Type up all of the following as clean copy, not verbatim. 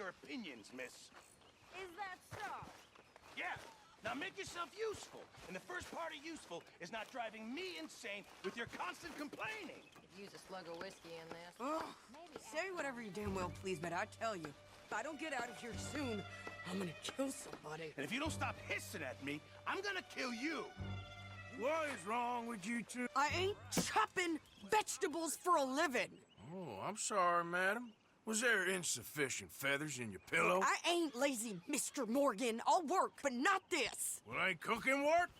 your opinions, miss. Is that so? Yeah. Now make yourself useful. And the first part of useful is not driving me insane with your constant complaining. Could use a slug of whiskey in this. Oh, Maybe say whatever you damn well please, but I tell you, if I don't get out of here soon, I'm gonna kill somebody. And if you don't stop hissing at me, I'm gonna kill you. What is wrong with you two? I ain't chopping vegetables for a living. Oh, I'm sorry, madam. Was there insufficient feathers in your pillow? I ain't lazy, Mr. Morgan. I'll work, but not this. Well, ain't cooking work?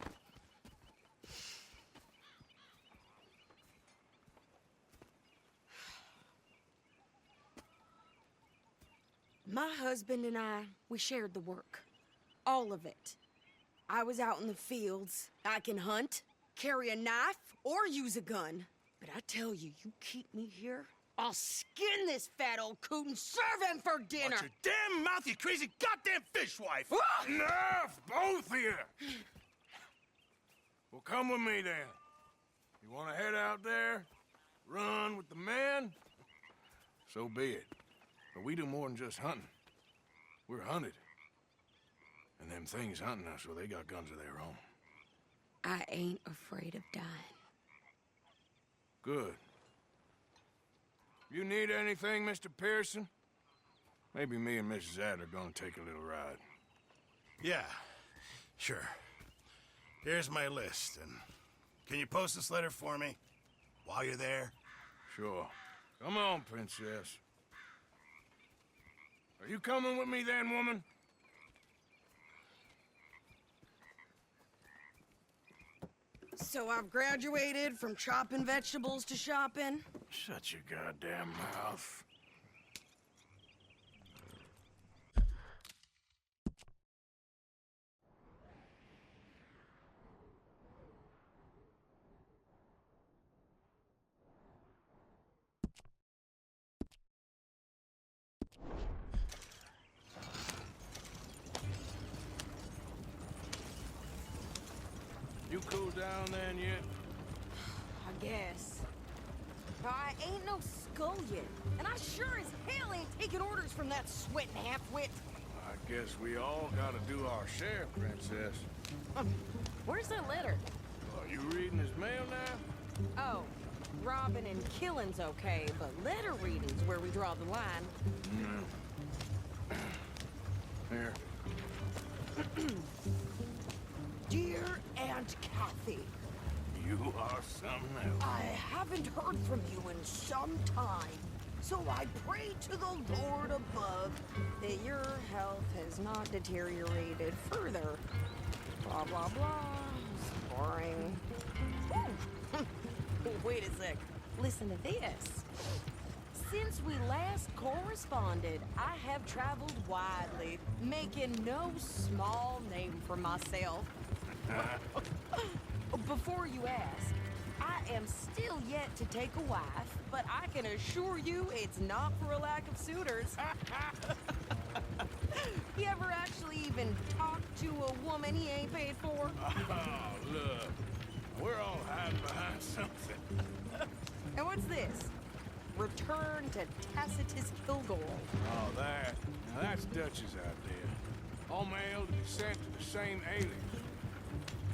My husband and I, we shared the work. All of it. I was out in the fields. I can hunt, carry a knife, or use a gun. But I tell you, you keep me here, I'll skin this fat old coot and serve him for dinner. Watch your damn mouth, you crazy goddamn fishwife! Ah! Enough, both of you! Well, come with me then. You want to head out there, run with the men? So be it. But we do more than just hunting. We're hunted. And them things hunting us, well, they got guns of their own. I ain't afraid of dying. Good. You need anything, Mr. Pearson? Maybe me and Mrs. Adler gonna take a little ride. Yeah, sure. Here's my list, and can you post this letter for me while you're there? Sure. Come on, princess. Are you coming with me then, woman? So I've graduated from chopping vegetables to shopping. Shut your goddamn mouth. You cool down then yet? I guess. I ain't no scullion, and I sure as hell ain't taking orders from that sweating half-wit. I guess we all gotta do our share, princess. Where's that letter? Are you reading his mail now? Oh, robbing and killing's okay, but letter reading's where we draw the line. Here. Dear Aunt Kathy, You are something else. I haven't heard from you in some time, so I pray to the Lord above that your health has not deteriorated further. Blah, blah, blah. It's boring. Ooh. Wait a sec. Listen to this. Since we last corresponded, I have traveled widely, making no small name for myself. Before you ask, I am still yet to take a wife, but I can assure you it's not for a lack of suitors. You ever actually even talked to a woman he ain't paid for? Oh, look. We're all hiding behind something. And what's this? Return to Tacitus Kilgore. Oh, that. Now that's Dutch's idea. All mail to be sent to the same alias.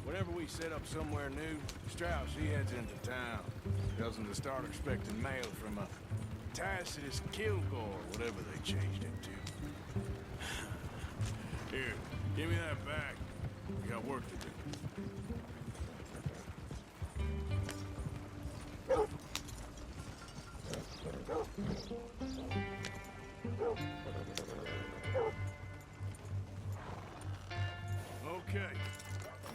Whenever we set up somewhere new, Strauss, he heads into town. Tells him to start expecting mail from a Tacitus Kilgore, whatever they changed it to. Here, give me that back. We got work to do. Okay,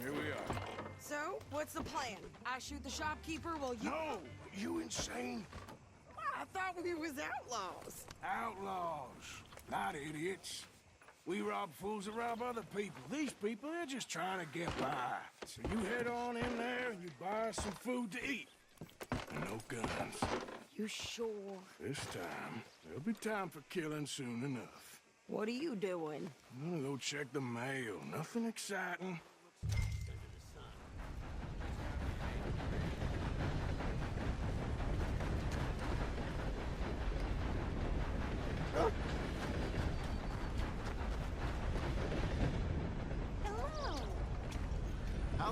here we are. So, what's the plan? I shoot the shopkeeper while you... No! You insane? I thought we was outlaws. Outlaws, not idiots. We rob fools that rob other people. These people, they're just trying to get by. So you head on in there and you buy us some food to eat. And no guns. You sure? This time, there'll be time for killing soon enough. What are you doing? I'm gonna go check the mail. Nothing exciting.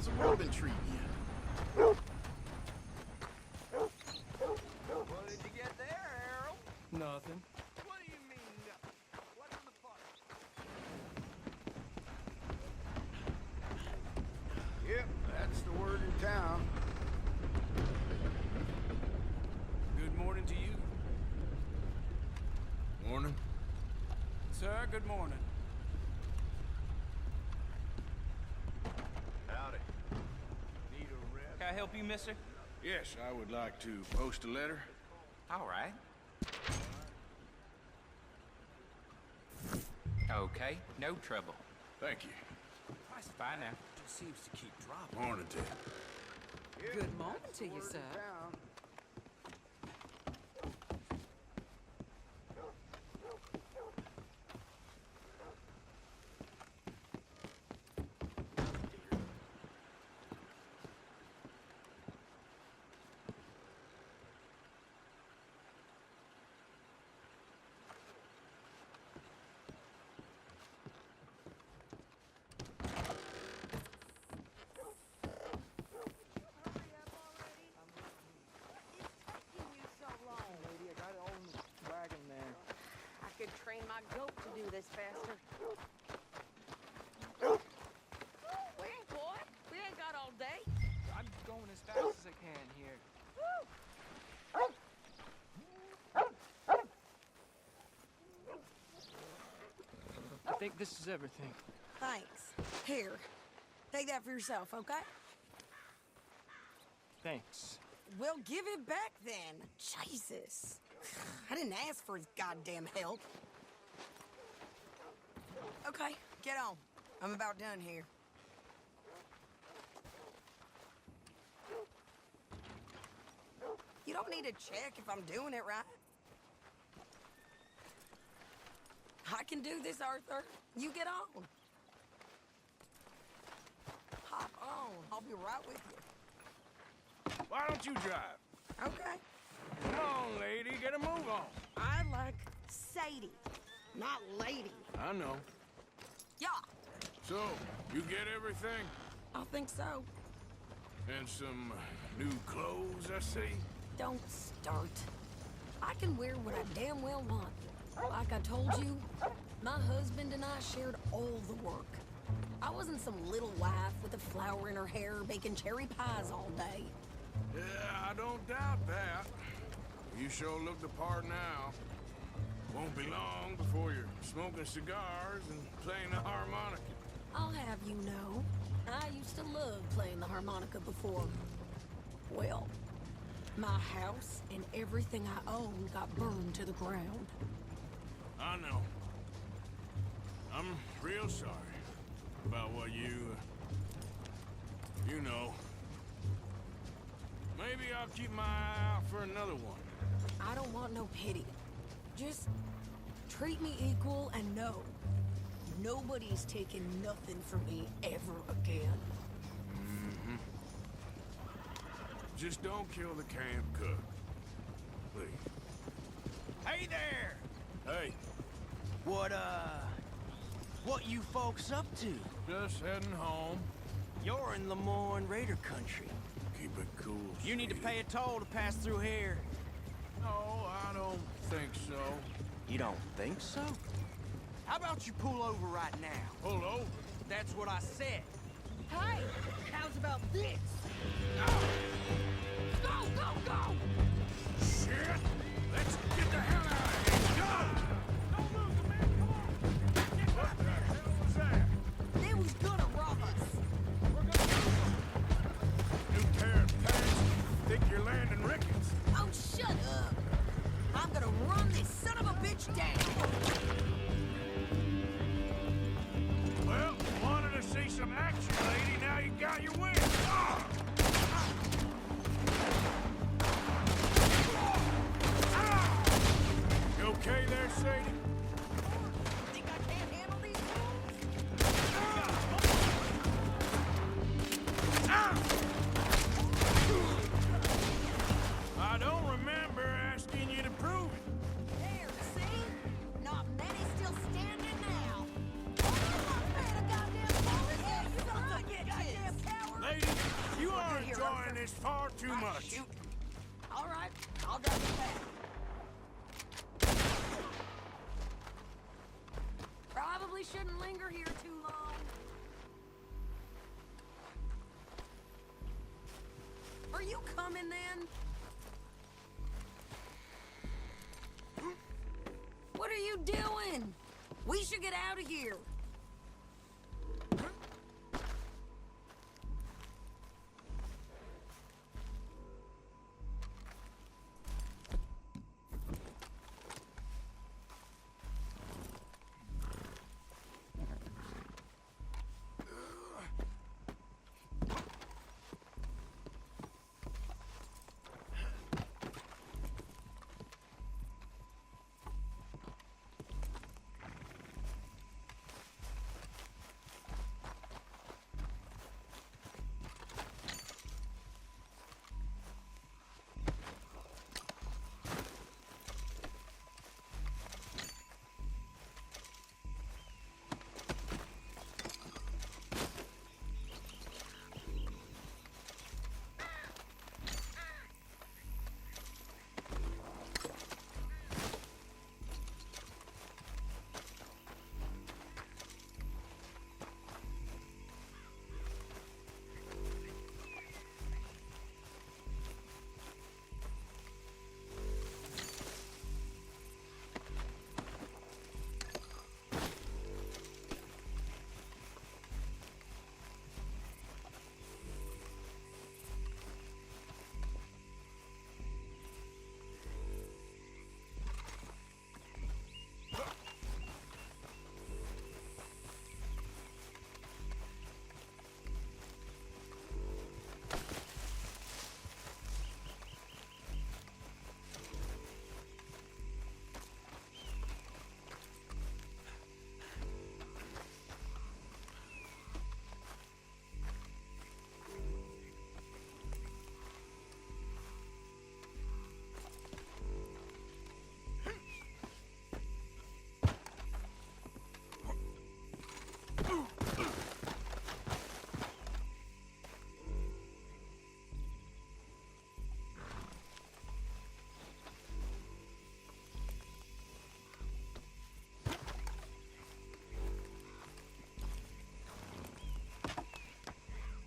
How's the world been treating you? What did you get there, Harold? Nothing. What do you mean, nothing? What's in the pot? Yep, that's the word in town. Good morning to you. Morning. Sir, good morning. Howdy. Need a rep? Can I help you, mister? Yes, I would like to post a letter. All right. Okay, no trouble. Thank you. That's fine now. Just seems to keep dropping. Morning to you. Yep, Good morning that's to the you, word in sir. town. I could train my goat to do this faster. Wait, boy. We ain't got all day. I'm going as fast as I can here. I think this is everything. Thanks. Here. Take that for yourself, okay? Thanks. Well, give it back then. Jesus. I didn't ask for his goddamn help. Okay, get on. I'm about done here. You don't need to check if I'm doing it right. I can do this, Arthur. You get on. Hop on. I'll be right with you. Why don't you drive? Okay. Come on, lady, get a move on. I like Sadie, not lady. I know. Yeah, So, you get everything? I think so. And some new clothes, I see? Don't start. I can wear what I damn well want. Like I told you, my husband and I shared all the work. I wasn't some little wife with a flower in her hair baking cherry pies all day. Yeah, I don't doubt that. You sure look the part now. Won't be long before you're smoking cigars and playing the harmonica. I'll have you know, I used to love playing the harmonica before. Well, my house and everything I own got burned to the ground. I know. I'm real sorry about what you know. Maybe I'll keep my eye out for another one. I don't want no pity. Just treat me equal and know nobody's taking nothing from me ever again. Just don't kill the camp cook. Please. Hey there! Hey, What you folks up to? just heading home. You're in Lemoyne Raider country. Keep it cool. You need to sweetie. pay a toll to pass through here. No, I don't think so. You don't think so? How about you pull over right now? Pull over. That's what I said. Hey, how's about this? Go, go, go! Shit! Let's get the hell out of here! Go! Don't move, man! Come on! Get what the hell was that? They was gonna rob us. We're gonna new pair of pants. Think you're landing Ricketts? Oh, shut up. I'm gonna run this son of a bitch down. Well, wanted to see some action, lady. Now you got your wind. Ah! Ah! You okay there, Sadie? Think I can't handle these fools? Ah! I don't remember asking you to prove it. There, see? Not many still standing now. I'm not paying a goddamn police. Yeah, you don't get goddamn coward. far too Ah, much. Shoot. All right, I'll drive you back. Probably shouldn't linger here too long. Are you coming then? What are you doing? We should get out of here.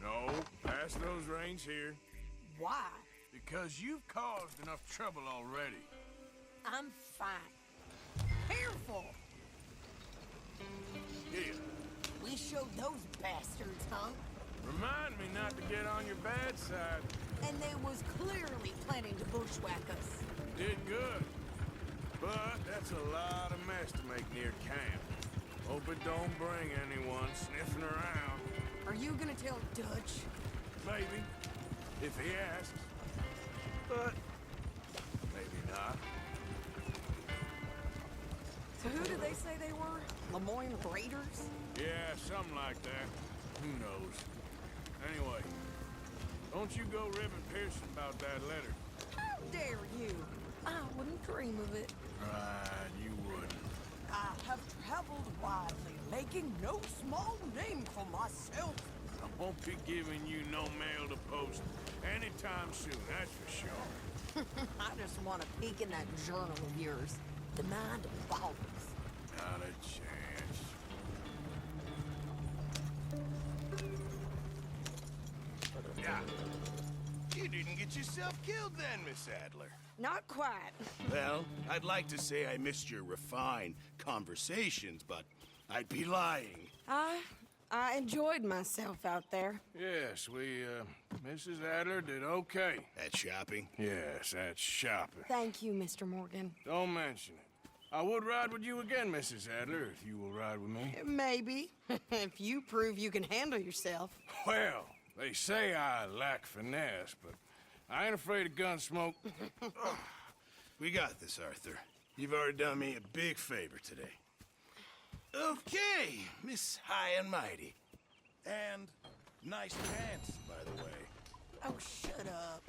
No, pass those reins here. Why? Because you've caused enough trouble already. I'm fine. Careful! Here, We showed those bastards, huh? remind me not to get on your bad side. And they was clearly planning to bushwhack us. Did good. But that's a lot of mess to make near camp. Hope it don't bring anyone sniffing around. Are you gonna tell Dutch? Maybe, if he asks. But maybe not. So who did they say they were? Lemoyne Raiders? Yeah, something like that. Who knows? Anyway, don't you go ribbing Pearson about that letter. How dare you? I wouldn't dream of it. Right, you wouldn't. I have traveled widely, making no small name for myself. I won't be giving you no mail to post anytime soon, that's for sure. I just want to peek in that journal of yours. The mind boggles. Not a chance. Yeah. You didn't get yourself killed then, Miss Adler. Not quite. Well, I'd like to say I missed your refined conversations, but I'd be lying. I enjoyed myself out there. Yes, Mrs. Adler did okay. At shopping? Yes, that's shopping. Thank you, Mr. Morgan. Don't mention it. I would ride with you again, Mrs. Adler, if you will ride with me. Maybe. If you prove you can handle yourself. Well, they say I lack finesse, but I ain't afraid of gun smoke. We got this, Arthur. You've already done me a big favor today. Okay, Miss High and Mighty. And nice pants, by the way. Oh, shut up.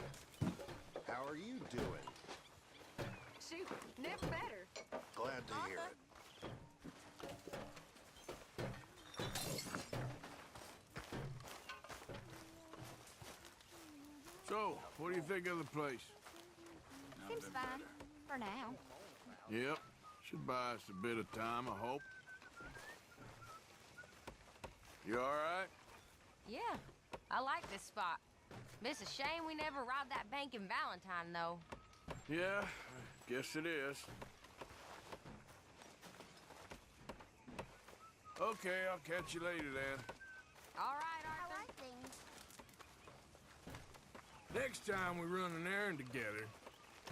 How are you doing? Shoot, never better. Glad to hear it. So, what do you think of the place? Seems fine. For now. Yep. Should buy us a bit of time, I hope. You all right? Yeah, I like this spot. It's a shame we never robbed that bank in Valentine, though. Yeah, I guess it is. Okay, I'll catch you later then. All right, Arthur. I like things. Next time we run an errand together,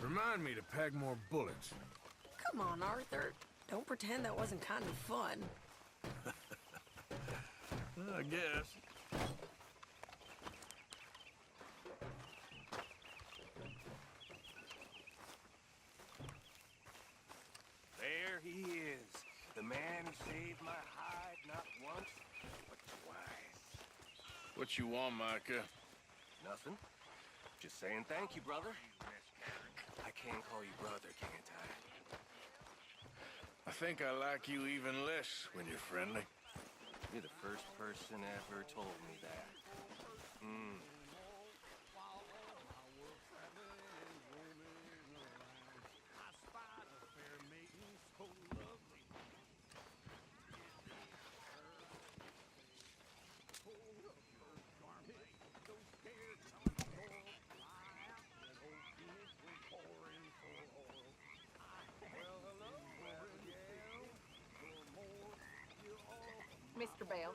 remind me to pack more bullets. Come on, Arthur. Don't pretend that wasn't kind of fun. I guess. There he is. The man who saved my hide not once, but twice. What you want, Micah? Nothing. Just saying thank you, brother. I can call you brother, can't I? I think I like you even less when you're friendly. You're the first person ever told me that. Mr. Bell.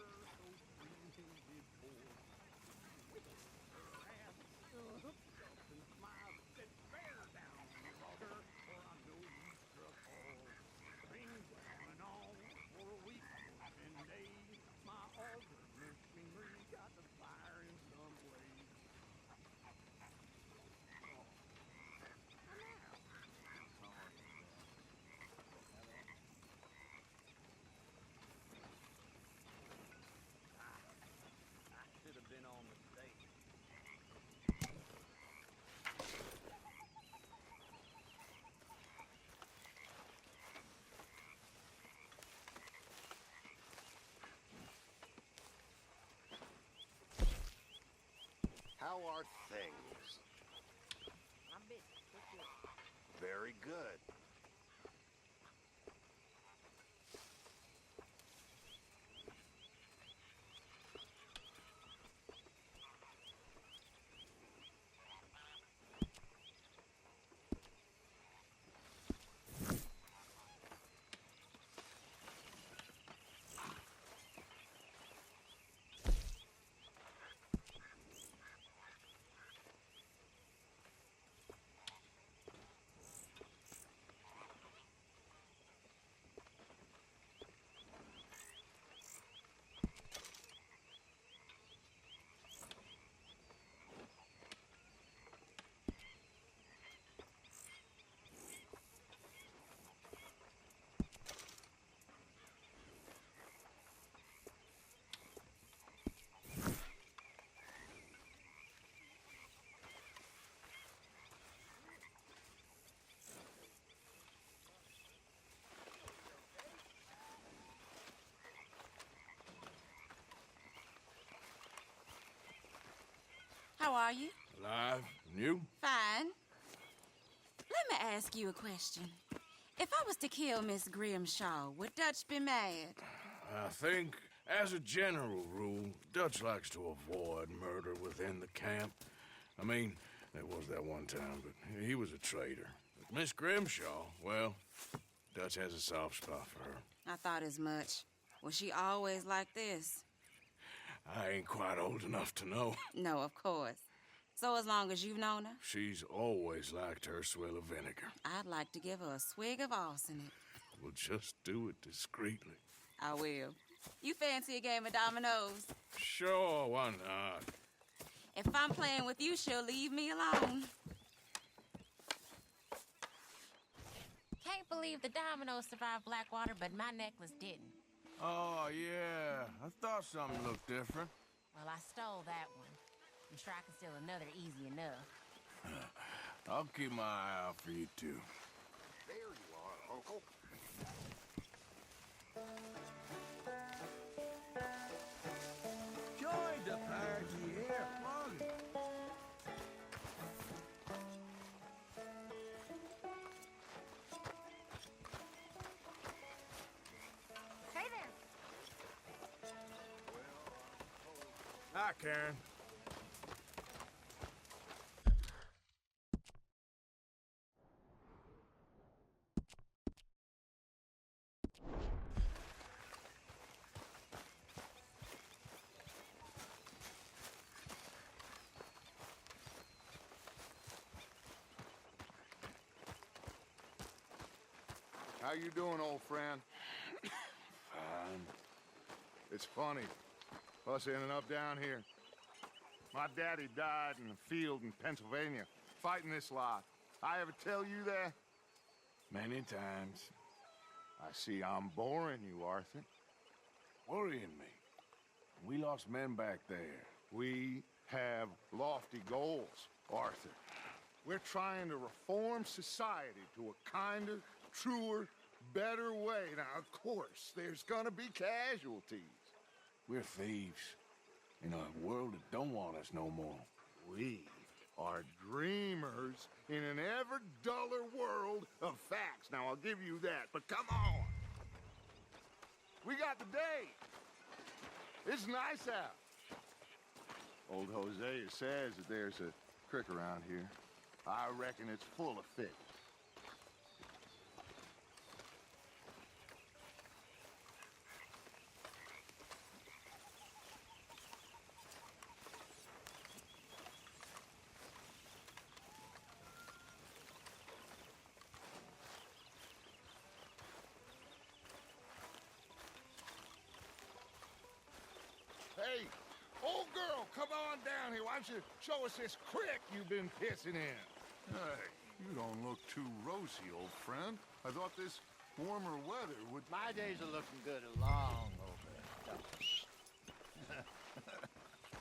How are things? I'm busy. Very good. How are you? Alive? And you? Fine. Let me ask you a question. If I was to kill Miss Grimshaw, would Dutch be mad? I think, as a general rule, Dutch likes to avoid murder within the camp. I mean, there was that one time, but he was a traitor. But Miss Grimshaw, well, Dutch has a soft spot for her. I thought as much. Was she always like this? I ain't quite old enough to know. No, of course. So as long as you've known her? She's always liked her swill of vinegar. I'd like to give her a swig of arsenic. We'll just do it discreetly. I will. You fancy a game of dominoes? Sure, why not? If I'm playing with you, she'll leave me alone. Can't believe the dominoes survived Blackwater, but my necklace didn't. Oh, yeah. I thought something looked different. Well, I stole that one. I'm sure I can steal another easy enough. I'll keep my eye out for you, too. There you are, Uncle. Join the party here, come on. Hi, Karen. How you doing, old friend? Fine. It's funny, us ending up down here. My daddy died in the field in Pennsylvania, fighting this lot. I ever tell you that? Many times. I see I'm boring you, Arthur. Worrying me. We lost men back there. We have lofty goals, Arthur. We're trying to reform society to a kinder, truer, better way. Now, of course, there's gonna be casualties. We're thieves in a world that don't want us no more. We are dreamers in an ever duller world of facts. Now, I'll give you that, but come on. We got the day. It's nice out. Old Hosea says that there's a creek around here. I reckon it's full of fish. Hey, old girl, come on down here. Why don't you show us this creek you've been pissing in? Hey, you don't look too rosy, old friend. I thought this warmer weather would... My days are looking good along over.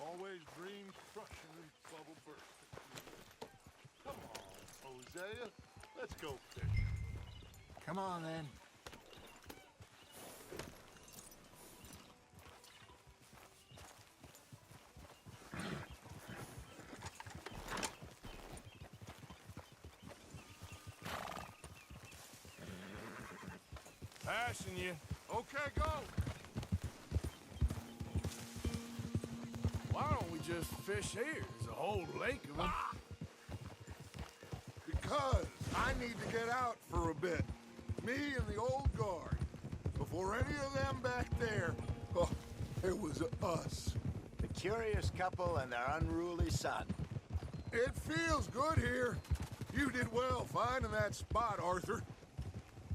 Always dream crushing and bubble bursting. Come on, Hosea. Let's go fishing. Come on, then. Passing you. Okay, go. Why don't we just fish here? There's a whole lake of them. Because I need to get out for a bit. Me and the old guard. Before any of them back there, oh, it was us. The curious couple and their unruly son. It feels good here. You did well finding that spot, Arthur.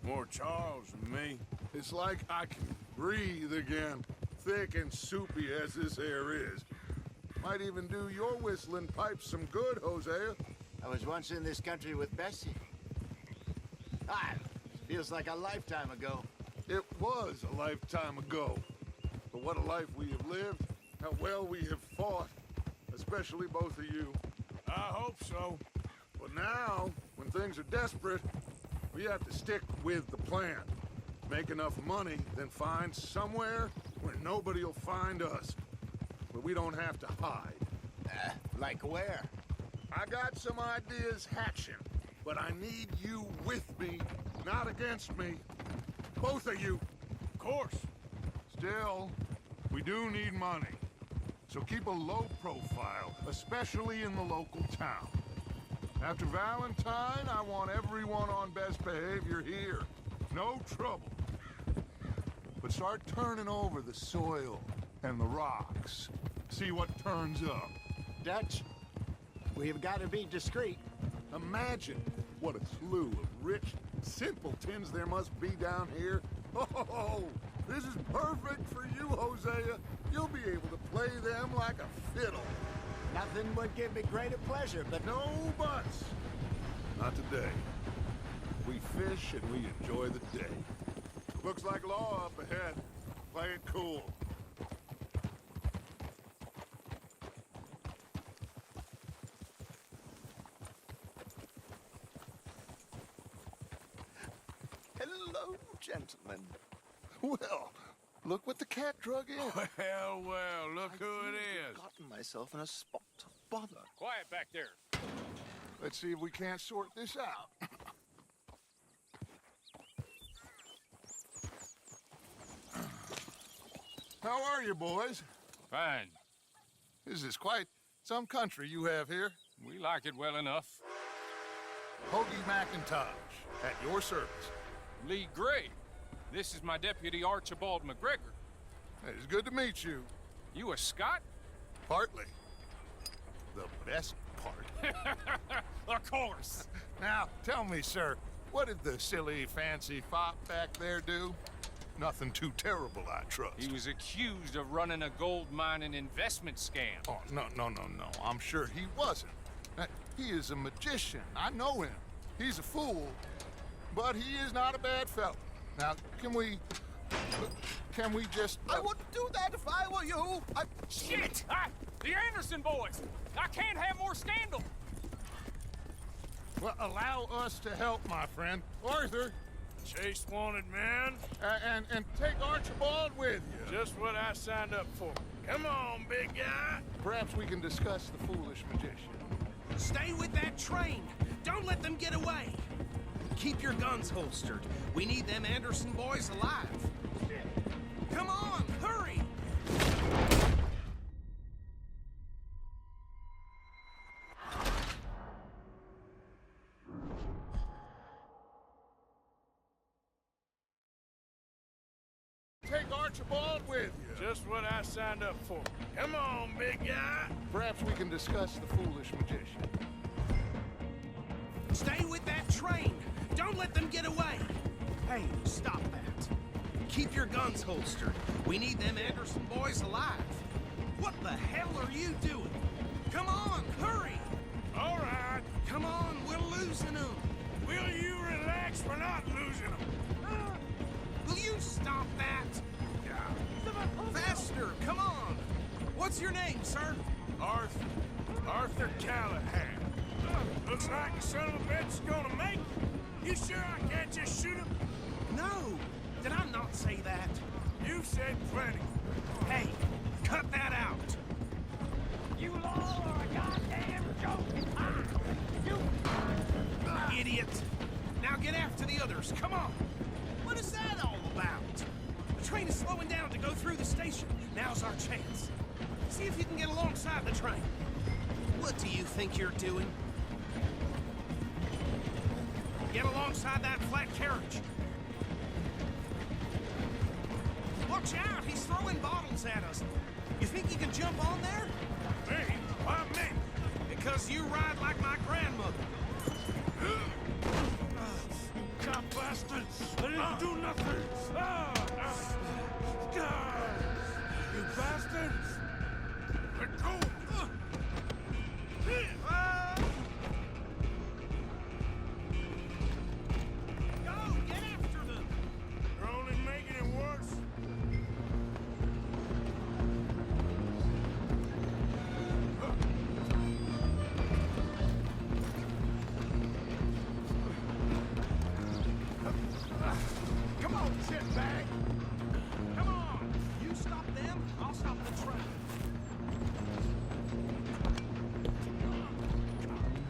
More Charles than me. It's like I can breathe again, thick and soupy as this air is. Might even do your whistling pipes some good, Hosea. I was once in this country with Bessie. Ah, feels like a lifetime ago. It was a lifetime ago. But what a life we have lived, how well we have fought, especially both of you. I hope so. But now, when things are desperate, we have to stick with the plan. Make enough money, then find somewhere where nobody will find us. Where we don't have to hide. Like where? I got some ideas hatching, but I need you with me, not against me. Both of you. Of course. Still, we do need money. So keep a low profile, especially in the local town. After Valentine, I want everyone on best behavior here. No trouble. But start turning over the soil and the rocks. See what turns up. Dutch, we've got to be discreet. Imagine what a slew of rich simpletons there must be down here. Oh, this is perfect for you, Hosea. You'll be able to play them like a fiddle. Nothing would give me greater pleasure, but No buts. Not today. We fish and we enjoy the day. Looks like law up ahead. Play it cool. hello, gentlemen. Well, look what the cat drug in. Well, look who it is. Gotten myself in a spot of bother. Quiet back there. Let's see if we can't sort this out. How are you, boys? Fine. This is quite some country you have here. We like it well enough. Hoagie McIntosh, at your service. Lee Gray. This is my deputy Archibald McGregor. It's good to meet you. You a Scot? Partly. The best part. Of course. Now, tell me, sir, what did the silly, fancy fop back there do? Nothing too terrible, I trust. He was accused of running a gold mining investment scam. Oh, no. I'm sure he wasn't. He is a magician. I know him. He's a fool, but he is not a bad fellow. Now, can we just... I wouldn't do that if I were you. Shit! The Anderson boys! I can't have more scandal! Well, allow us to help, my friend. Arthur! Chase wanted man. And take Archibald with you. Just what I signed up for. Come on, big guy. Perhaps we can discuss the foolish magician. Stay with that train. Don't let them get away. Keep your guns holstered. We need them Anderson boys alive. Come on, hurry! Take Archibald with you. Just what I signed up for. Come on, big guy. Perhaps we can discuss the foolish magician. Stay with that train. Don't let them get away. Hey, stop that. Keep your guns holstered. We need them Anderson boys alive. What the hell are you doing? Come on, hurry! All right. Come on, we're losing them. Will you relax? We're not losing them. Will you stop that? Faster, come on. What's your name, sir? Arthur Callahan. Looks like the son of a bitch is gonna make it. You sure I can't just shoot him? No. Did I not say that? You've said plenty. Hey, cut that out. You all are a goddamn joke. You idiot. Now get after the others. Come on. What is that all about? The train is slowing down to go through the station. Now's our chance. See if you can get alongside the train. What do you think you're doing? Get alongside that flat carriage. Watch out! He's throwing bottles at us. You think you can jump on there? Me? Why me? Because you ride like my grandmother. Cop bastard! I didn't do nothing! You bastard! Let go! Go! Get after them! You're only making it worse. Come on, shitbag! Come on! You stop them, I'll stop the train.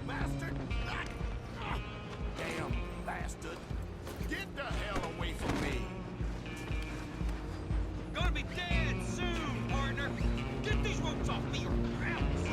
Bastard! Damn bastard! Get the hell away from me! Gonna be dead soon, partner. Get these ropes off me or else.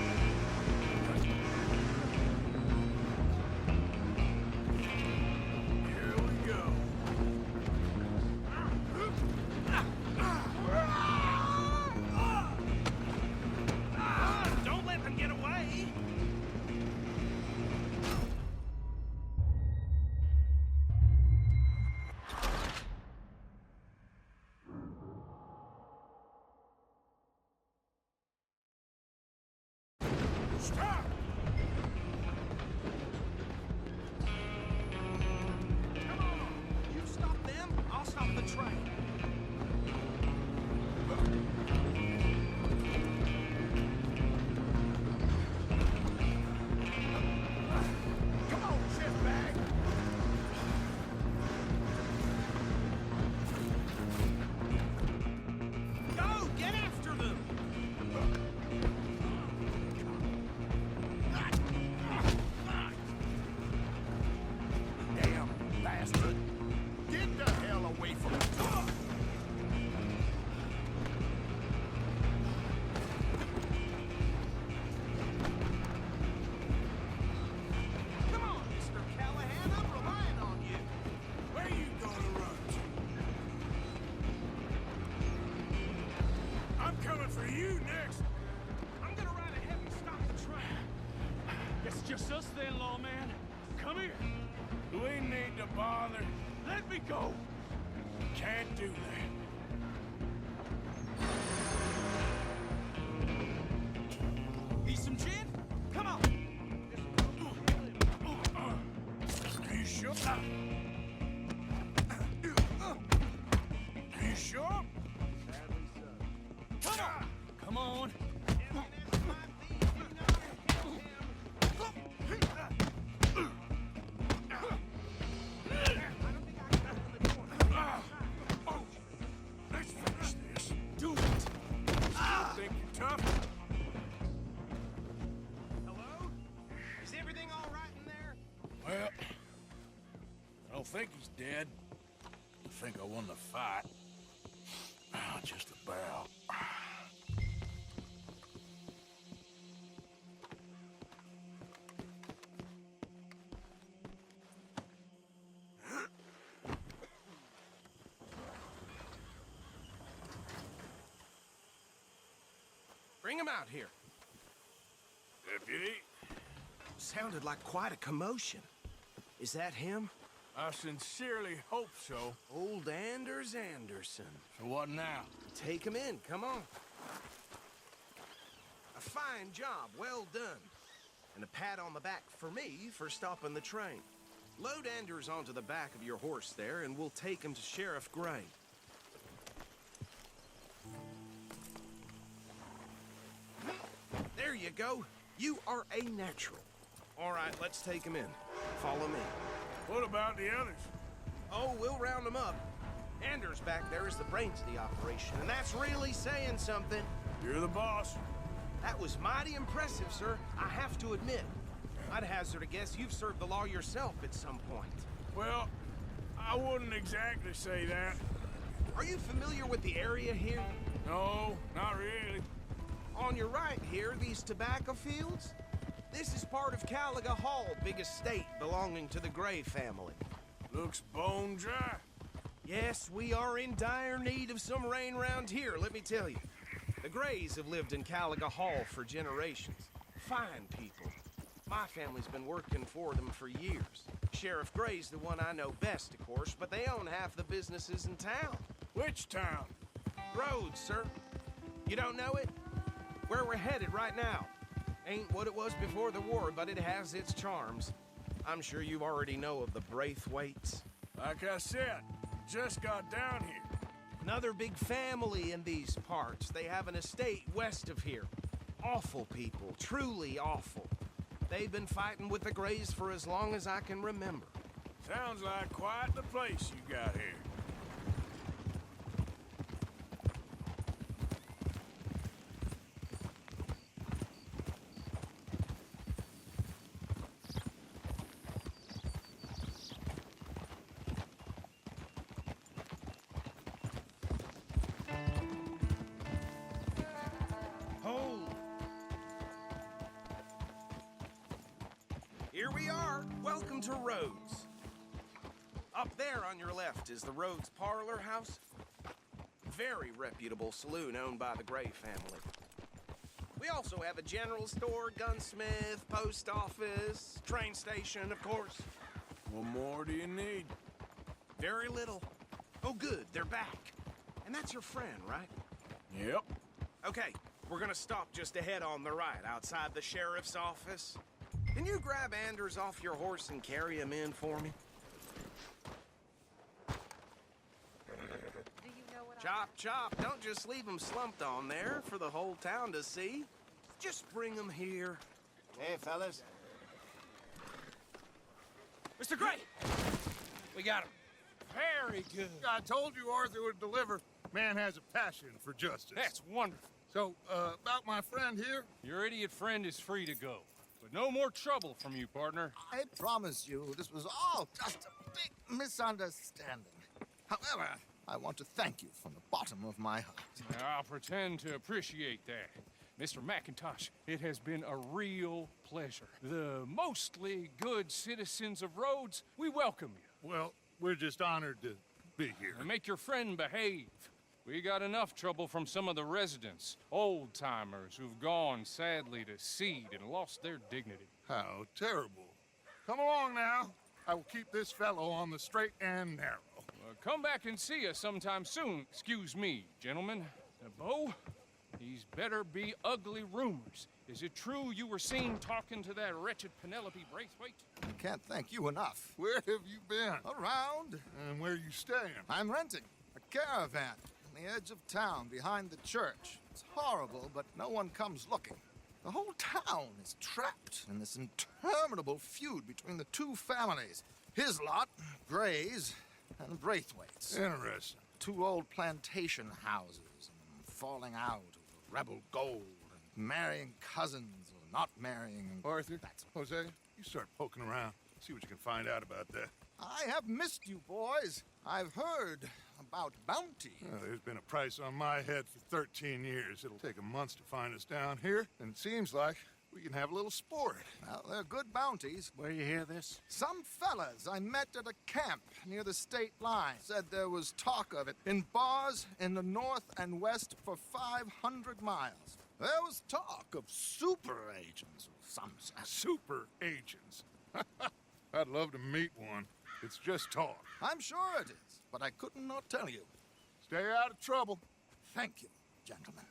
coming for you next. I'm gonna ride ahead and stop the train. It's just us then, lawman. Come here. We need to bother. Let me go. Can't do that. Need some gin? Come on. You sure? You sure? Come on. Come on. Let's finish this. Do it. Think you're tough? Hello? Is everything all right in there? Well, I don't think he's dead. I think I won the fight. Just about. Bring him out here. Deputy, Sounded like quite a commotion. Is that him? I sincerely hope so. Old Anders Anderson. So what now? Take him in, come on. A fine job, well done. And a pat on the back for me for stopping the train. Load Anders onto the back of your horse there, and we'll take him to Sheriff Gray. There you go. You are a natural. All right, let's take him in. Follow me. What about the others? Oh, we'll round them up. Anders back there is the brains of the operation, and that's really saying something. You're the boss. That was mighty impressive, sir. I have to admit. I'd hazard a guess you've served the law yourself at some point. Well, I wouldn't exactly say that. Are you familiar with the area here? No, not really. On your right here, these tobacco fields? This is part of Caliga Hall, big estate belonging to the Gray family. Looks bone dry. Yes, we are in dire need of some rain round here, let me tell you. The Grays have lived in Caliga Hall for generations. Fine people. My family's been working for them for years. Sheriff Gray's the one I know best, of course, but they own half the businesses in town. Which town? Rhodes, sir. You don't know it? Where we're headed right now. Ain't what it was before the war, but it has its charms. I'm sure you already know of the Braithwaites. Like I said, just got down here. Another big family in these parts. They have an estate west of here. Awful people, truly awful. They've been fighting with the Grays for as long as I can remember. Sounds like quite the place you got here. Here we are. Welcome to Rhodes. Up there on your left is the Rhodes Parlor House. Very reputable saloon owned by the Gray family. We also have a general store, gunsmith, post office, train station, of course. What more do you need? Very little. Oh, good, they're back. And that's your friend, right? Yep. Okay, we're gonna stop just ahead on the right, outside the sheriff's office. Can you grab Anders off your horse and carry him in for me? Chop, chop. Don't just leave him slumped on there for the whole town to see. Just bring him here. Hey, fellas. Mr. Gray! We got him. Very good. I told you Arthur would deliver. Man has a passion for justice. That's wonderful. So, about my friend here? Your idiot friend is free to go. But no more trouble from you, partner. I promise you, this was all just a big misunderstanding. However, I want to thank you from the bottom of my heart. I'll pretend to appreciate that. Mr. McIntosh, it has been a real pleasure. The mostly good citizens of Rhodes, we welcome you. Well, we're just honored to be here. And make your friend behave. We got enough trouble from some of the residents, old-timers who've gone, sadly, to seed and lost their dignity. How terrible. Come along now. I will keep this fellow on the straight and narrow. Come back and see us sometime soon. Excuse me, gentlemen. Bo, these better be ugly rumors. Is it true you were seen talking to that wretched Penelope Braithwaite? I can't thank you enough. Where have you been? Around. And where are you staying? I'm renting a caravan on the edge of town behind the church. It's horrible, but no one comes looking. The whole town is trapped in this interminable feud between the two families. His lot, Gray's, and Braithwaite's. Interesting. Two old plantation houses, and falling out over rebel gold, and marrying cousins or not marrying. Arthur, Jose, you start poking around. See what you can find out about that. I have missed you, boys. I've heard about bounty. Well, there's been a price on my head for 13 years. It'll take a month to find us down here, and it seems like we can have a little sport. Well, they're good bounties. Where you hear this? Some fellas I met at a camp near the state line said there was talk of it in bars in the north and west for 500 miles. There was talk of super agents of some sort. Super agents. I'd love to meet one. It's just talk. I'm sure it is, but I couldn't not tell you. Stay out of trouble. Thank you, gentlemen.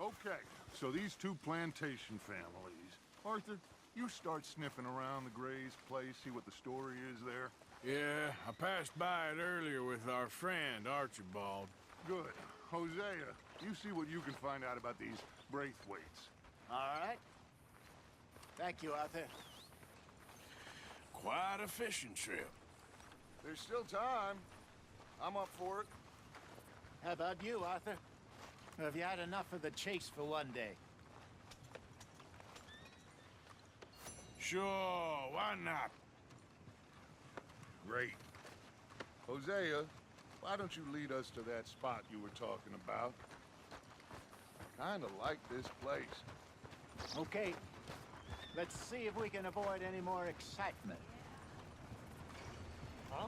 Okay, so these two plantation families. Arthur, you start sniffing around the Gray's place, see what the story is there. Yeah, I passed by it earlier with our friend, Archibald. Good. Hosea, you see what you can find out about these Braithwaites. All right. Thank you, Arthur. Quite a fishing trip. There's still time. I'm up for it. How about you, Arthur? Have you had enough of the chase for one day? Sure, why not? Great. Hosea, why don't you lead us to that spot you were talking about? Kinda like this place. Okay. Let's see if we can avoid any more excitement. Huh?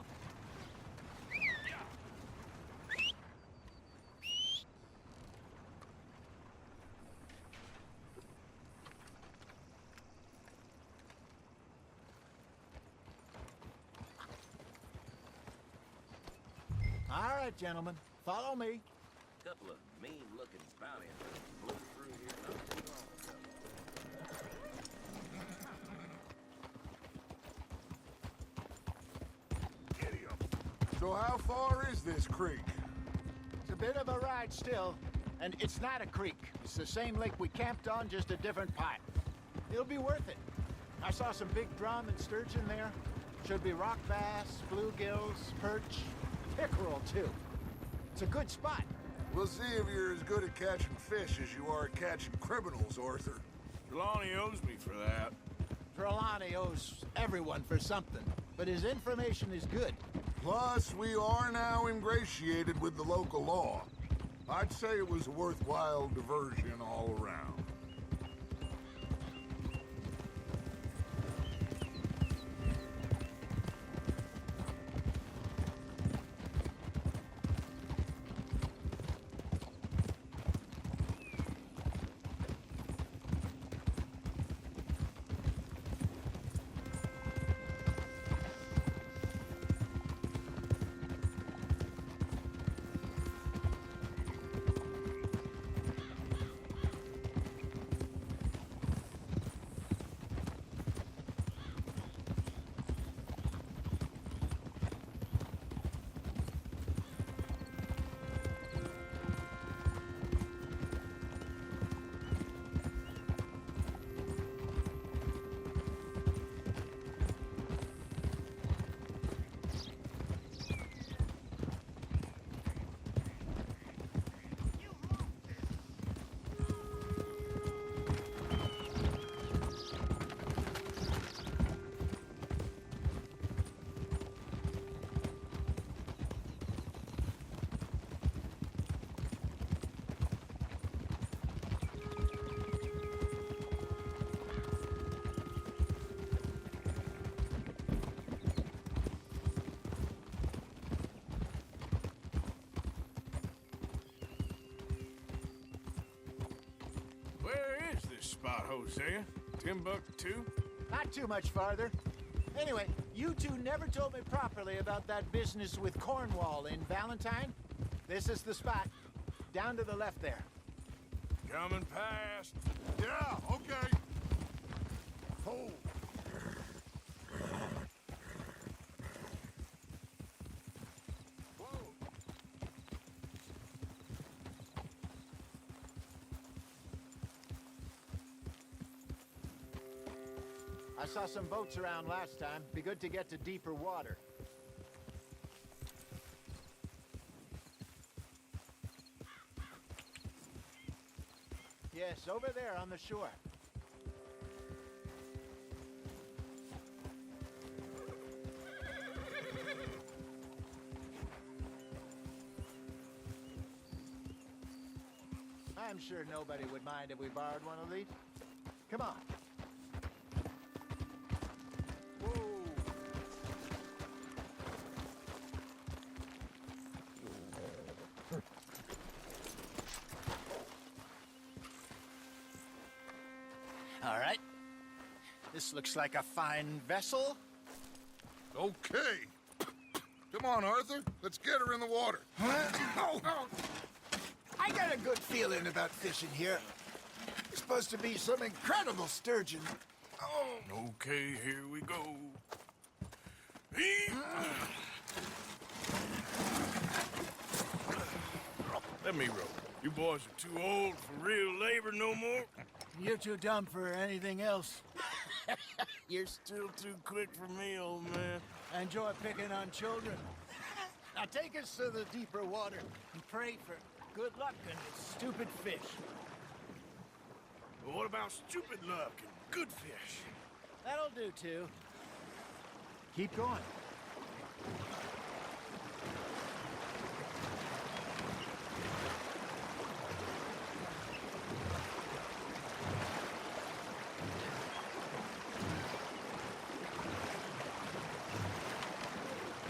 All right, gentlemen. Follow me. Couple of mean-looking bounty hunters blew through here not too long ago. Idiot. So how far is this creek? It's a bit of a ride still, and it's not a creek. It's the same lake we camped on, just a different part. It'll be worth it. I saw some big drum and sturgeon there. Should be rock bass, bluegills, perch, pickerel too. It's a good spot. We'll see if you're as good at catching fish as you are at catching criminals, Arthur. Trelawney owes me for that. Trelawney owes everyone for something, but his information is good. Plus, we are now ingratiated with the local law. I'd say it was a worthwhile diversion all around. spot, Hosea? Timbuktu? Not too much farther. Anyway, you two never told me properly about that business with Cornwall in Valentine. This is the spot. Down to the left there. Coming past. Yeah, okay. Hold. I saw some boats around last time. Be good to get to deeper water. Yes, over there on the shore. I'm sure nobody would mind if we borrowed one of these. Come on. All right. This looks like a fine vessel. Okay. Come on, Arthur. Let's get her in the water. Oh. I got a good feeling about fishing here. It's supposed to be some incredible sturgeon. Oh. Okay, here we go. Let me row. You boys are too old for real labor no more. You're too dumb for anything else. You're still too quick for me, old man. I enjoy picking on children. Now take us to the deeper water and pray for good luck and stupid fish. Well, what about stupid luck and good fish? That'll do, too. Keep going.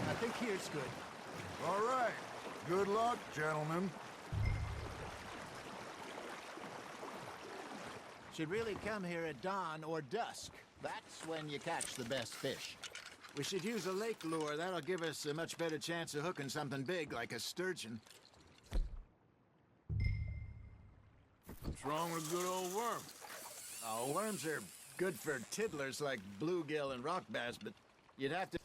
I think here's good. All right. Good luck, gentlemen. Should really come here at dawn or dusk. That's when you catch the best fish. We should use a lake lure. That'll give us a much better chance of hooking something big like a sturgeon. What's wrong with a good old worm? Oh, worms are good for tiddlers like bluegill and rock bass, but you'd have to...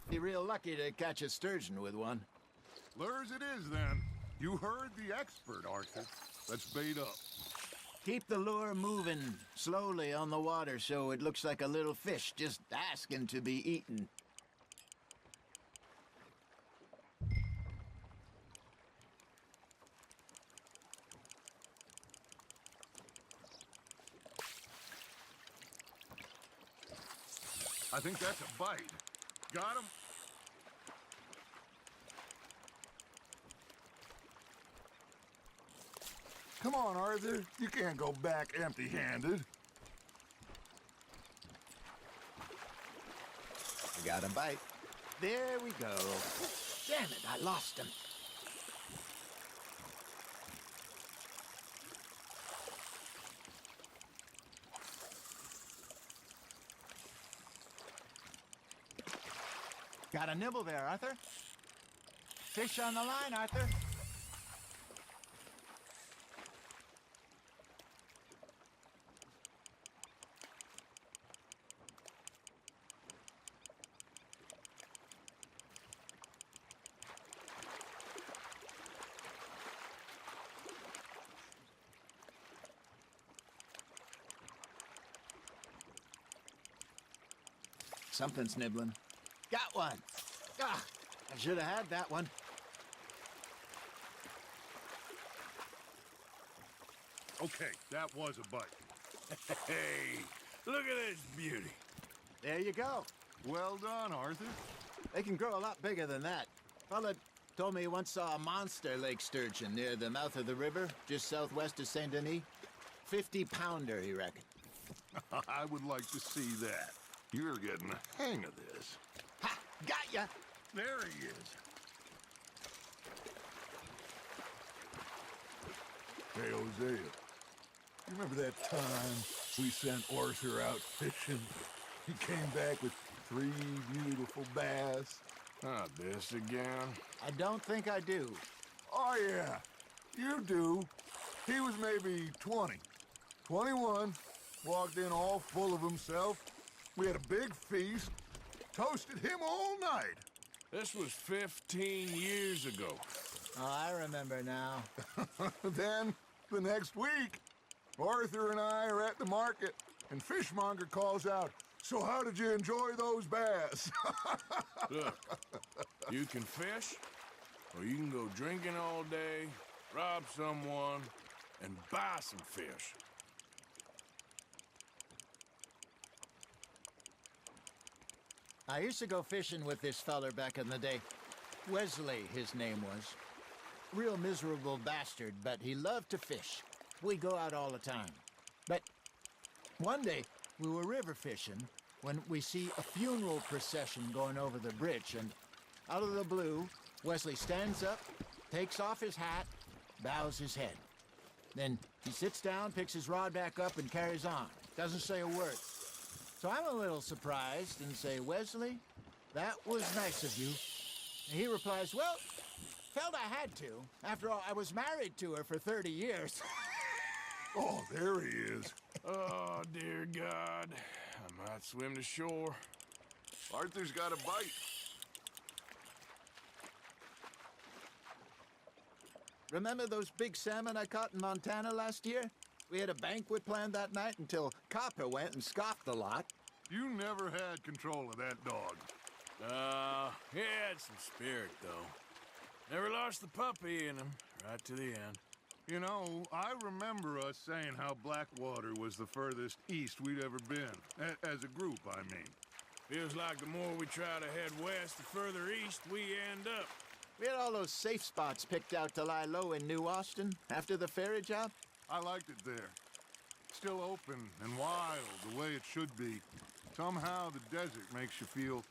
be real lucky to catch a sturgeon with one. Lures it is, then. You heard the expert, Arthur. Let's bait up. Keep the lure moving slowly on the water so it looks like a little fish just asking to be eaten. I think that's a bite. Got him? Come on, Arthur. You can't go back empty-handed. I got a bite. There we go. Damn it, I lost him. Got a nibble there, Arthur. Fish on the line, Arthur. Something's nibbling. Got one. Ah, I should have had that one. Okay, that was a bite. Hey, look at this beauty. There you go. Well done, Arthur. They can grow a lot bigger than that. Fella told me he once saw a monster lake sturgeon near the mouth of the river, just southwest of Saint Denis. 50-pounder, he reckoned. I would like to see that. You're getting the hang of this. Ha! Got ya! There he is. Hey, Hosea. You remember that time we sent Arthur out fishing? He came back with 3 beautiful bass. Not this again. I don't think I do. Oh, yeah. You do. He was maybe 20. 21. Walked in all full of himself. We had a big feast. Toasted him all night. This was 15 years ago. Oh, I remember now. Then, the next week, Arthur and I are at the market, and Fishmonger calls out, "So how did you enjoy those bass?" Look, you can fish, or you can go drinking all day, rob someone, and buy some fish. I used to go fishing with this feller back in the day. Wesley, his name was. Real miserable bastard, but he loved to fish. We go out all the time. But one day, we were river fishing when we see a funeral procession going over the bridge, and out of the blue, Wesley stands up, takes off his hat, bows his head. Then he sits down, picks his rod back up, and carries on. Doesn't say a word. So I'm a little surprised and say, "Wesley, that was nice of you." And he replies, "Well, felt I had to. After all, I was married to her for 30 years. Oh, there he is. Oh, dear God. I might swim to shore. Arthur's got a bite. Remember those big salmon I caught in Montana last year? We had a banquet planned that night until Copper went and scoffed the lot. You never had control of that dog. He had some spirit, though. Never lost the puppy in him, right to the end. You know, I remember us saying how Blackwater was the furthest east we'd ever been. As a group, I mean. Feels like the more we try to head west, the further east we end up. We had all those safe spots picked out to lie low in New Austin after the ferry job. I liked it there. Still open and wild, the way it should be. Somehow the desert makes you feel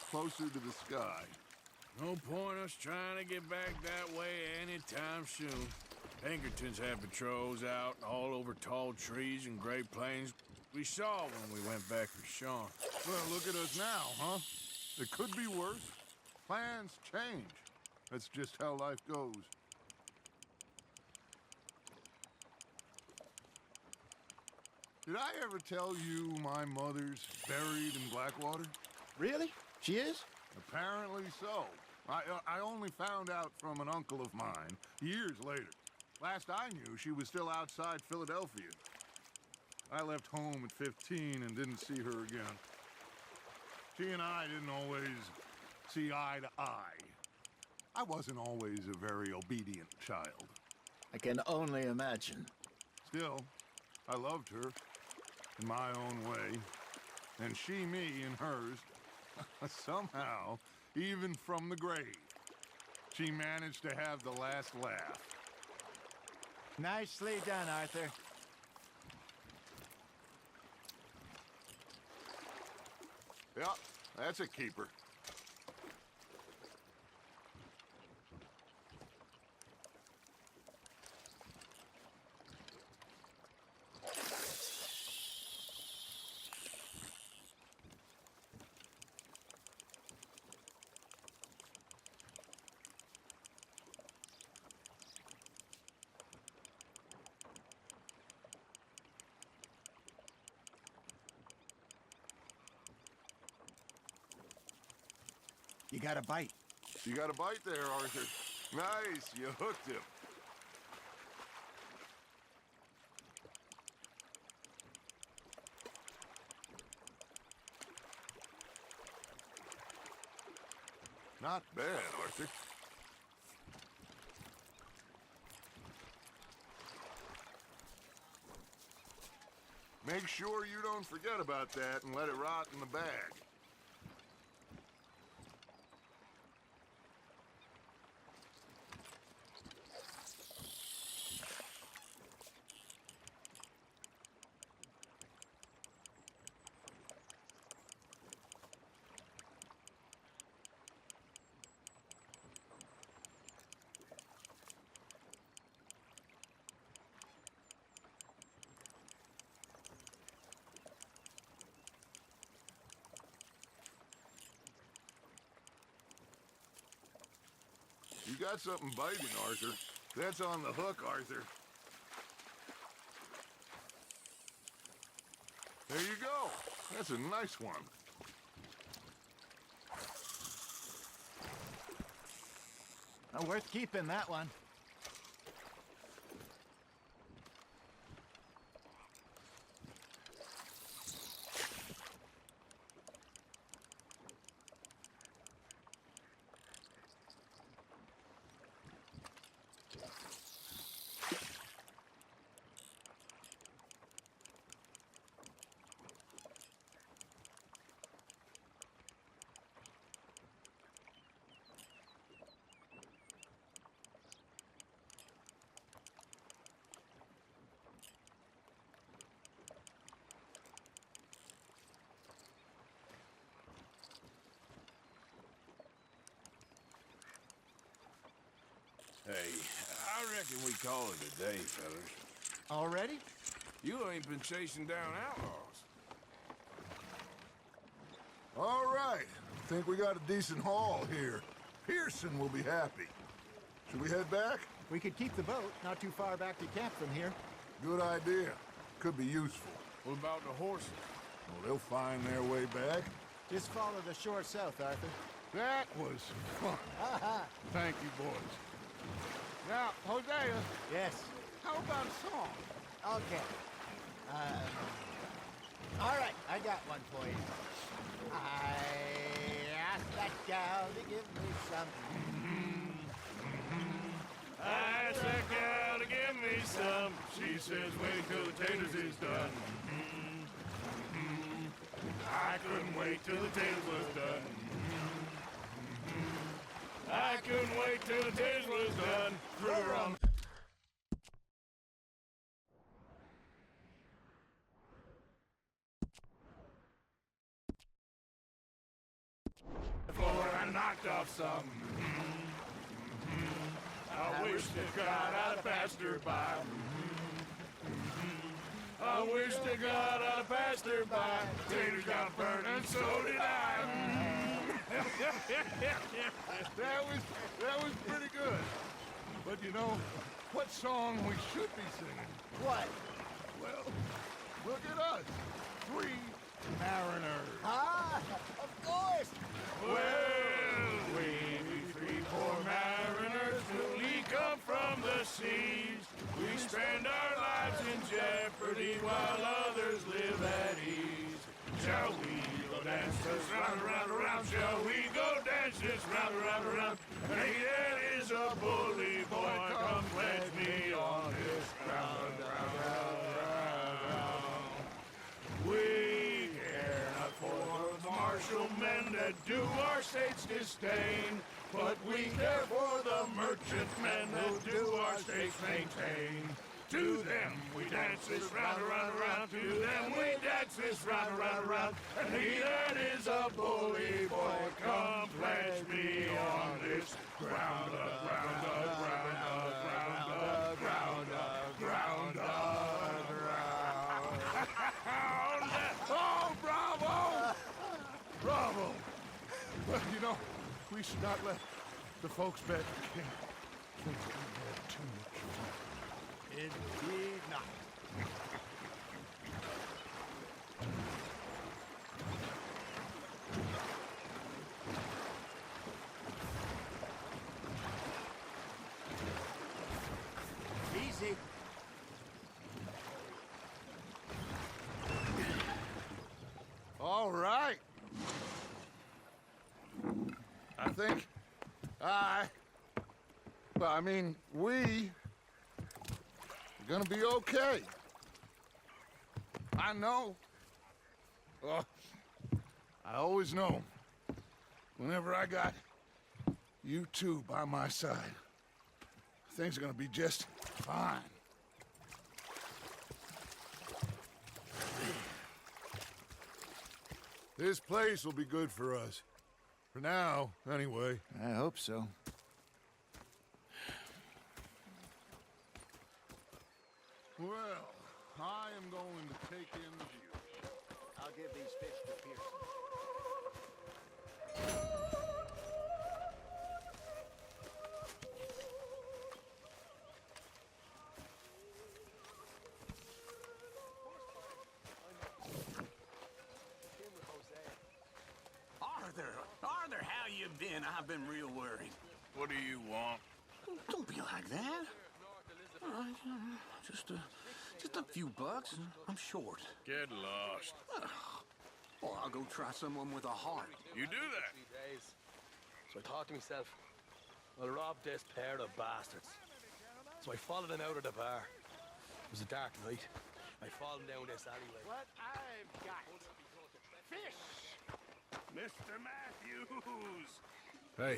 closer to the sky. No point us trying to get back that way anytime soon. Pinkertons had patrols out all over tall trees and Great Plains. We saw when we went back with Sean. Well, look at us now, huh? It could be worse. Plans change. That's just how life goes. Did I ever tell you my mother's buried in Blackwater? Really? She is? Apparently so. I only found out from an uncle of mine years later. Last I knew, she was still outside Philadelphia. I left home at 15 and didn't see her again. She and I didn't always see eye to eye. I wasn't always a very obedient child. I can only imagine. Still, I loved her in my own way, and she me in hers. Somehow, even from the grave, she managed to have the last laugh. Nicely done, Arthur. Yeah, that's a keeper. You got a bite. You got a bite there, Arthur. Nice, you hooked him. Not bad, Arthur. Make sure you don't forget about that and let it rot in the bag. You got something biting, Arthur. That's on the hook, Arthur. There you go. That's a nice one. Worth keeping, that one. Hey, I reckon we call it a day, fellas. Already? You ain't been chasing down outlaws. All right. Think we got a decent haul here. Pearson will be happy. Should we head back? We could keep the boat not too far back to camp from here. Good idea. Could be useful. What about the horses? Well, they'll find their way back. Just follow the shore south, Arthur. That was fun. Thank you, boys. Now, Hosea. Yes. How about a song? Okay. All right, I got one for you. I asked that gal to give me some. I asked that gal to give me some. She says, wait till the taters is done. I couldn't wait till the taters was done. I couldn't wait till the taters was done. Threw her on. Floor and knocked off some. I wish to God I'd passed her by. I wish to God I'd passed her by. Taters got burned and so did I. That was pretty good. But you know, what song we should be singing? What? Well, look at us. 3 mariners. Ah, of course. Well, we 3 poor mariners newly come from the seas. We spend our lives in jeopardy while others live at ease. Shall we go dance this round, around, around? Shall we go dance this round, around, around? Hey, that is a bully boy. Come pledge me on this ground, round, round, round. We care not for the martial men that do our state's disdain, but we care for the merchant men that do our state's maintain. To them we dance this round, around, around. To them we dance this round, around, around. And he that is a bully boy, come pledge me on this ground, ground, ground, ground, ground, ground, ground, ground. Oh, bravo! Bravo! Well, you know, we should not let the folks back at camp think we had too much fun. Indeed not. Easy. All right. I think we're gonna be okay. I know. I always know. Whenever I got you two by my side, things are gonna be just fine. This place will be good for us. For now, anyway. I hope so. Well, I am going to take in the view. I'll give these fish to Pearson. I've been real worried. What do you want? Don't be like that. Just a few bucks. I'm short. Get lost. Well, I'll go try someone with a heart. You do that? So I thought to myself, I'll rob this pair of bastards. So I followed them out of the bar. It was a dark night. I followed them down this alleyway. What I've got. Fish! Mr. Matthews! Hey,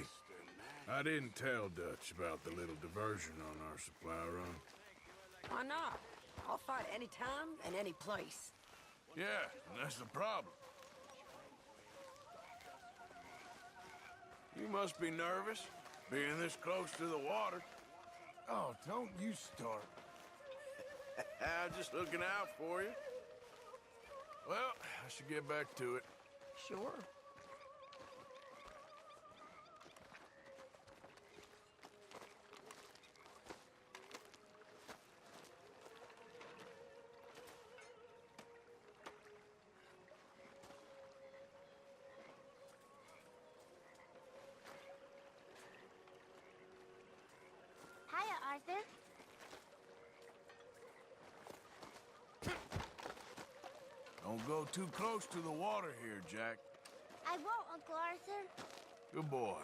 I didn't tell Dutch about the little diversion on our supply run. Why not? I'll fight any time and any place. Yeah, and that's the problem. You must be nervous, being this close to the water. Oh, don't you start. I'm just looking out for you. Well, I should get back to it. Sure. Hiya, Arthur. Don't go too close to the water here, Jack. I won't, Uncle Arthur. Good boy.